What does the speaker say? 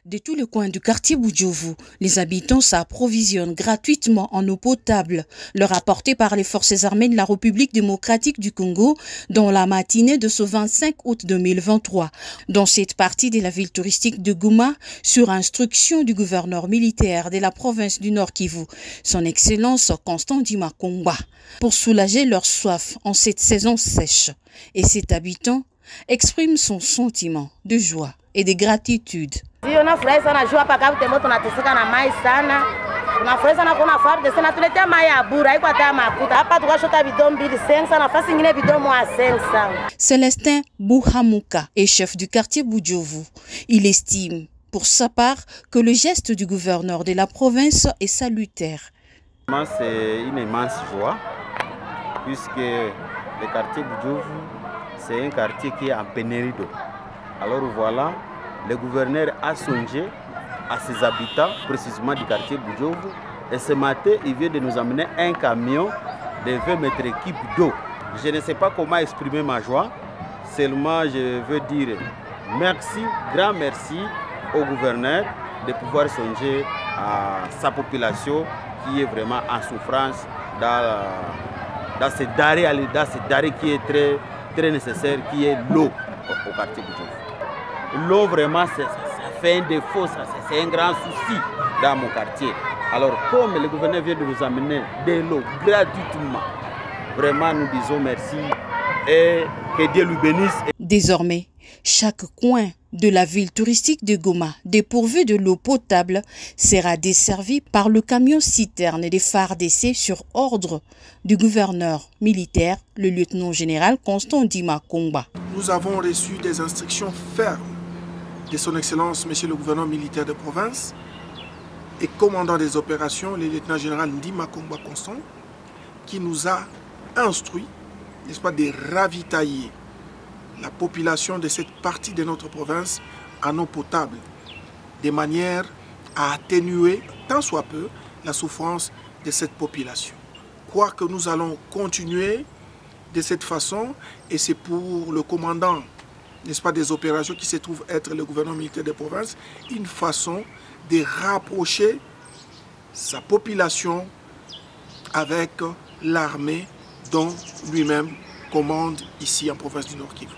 De tous les coins du quartier Boudjouvou, les habitants s'approvisionnent gratuitement en eau potable, leur apportée par les forces armées de la République démocratique du Congo dans la matinée de ce 25 août 2023. Dans cette partie de la ville touristique de Goma, sur instruction du gouverneur militaire de la province du Nord Kivu, son Excellence Constant Ndima Kongba, pour soulager leur soif en cette saison sèche. Et cet habitant exprime son sentiment de joie et de gratitude. Célestin Bouhamouka est chef du quartier Boudjouvou. Il estime pour sa part que le geste du gouverneur de la province est salutaire. C'est une immense joie puisque le quartier Boudjouvou, c'est un quartier qui est en pénurie d'eau. Alors voilà, le gouverneur a songé à ses habitants, précisément du quartier Boudjouvou, et ce matin, il vient de nous amener un camion de 20 mètres cubes d'eau. Je ne sais pas comment exprimer ma joie, seulement je veux dire merci, grand merci au gouverneur de pouvoir songer à sa population qui est vraiment en souffrance dans ce daré qui est très nécessaire, qui est l'eau au quartier Boudjouvou. L'eau, vraiment, ça fait un défaut, c'est un grand souci dans mon quartier. Alors, comme le gouverneur vient de nous amener de l'eau gratuitement, vraiment, nous disons merci et que Dieu lui bénisse. Désormais, chaque coin de la ville touristique de Goma, dépourvu de l'eau potable, sera desservi par le camion citerne des FARDC sur ordre du gouverneur militaire, le lieutenant-général Constant Ndima Kongba. Nous avons reçu des instructions fermes de son Excellence, Monsieur le gouverneur militaire de province et commandant des opérations, le lieutenant-général Ndima Kongba Constant, qui nous a instruit, n'est-ce pas, de ravitailler la population de cette partie de notre province en eau potable, de manière à atténuer tant soit peu la souffrance de cette population. Quoi que nous allons continuer de cette façon, et c'est pour le commandant, n'est-ce pas, des opérations qui se trouve être le gouverneur militaire de province, une façon de rapprocher sa population avec l'armée dont lui-même commande ici en province du Nord Kivu.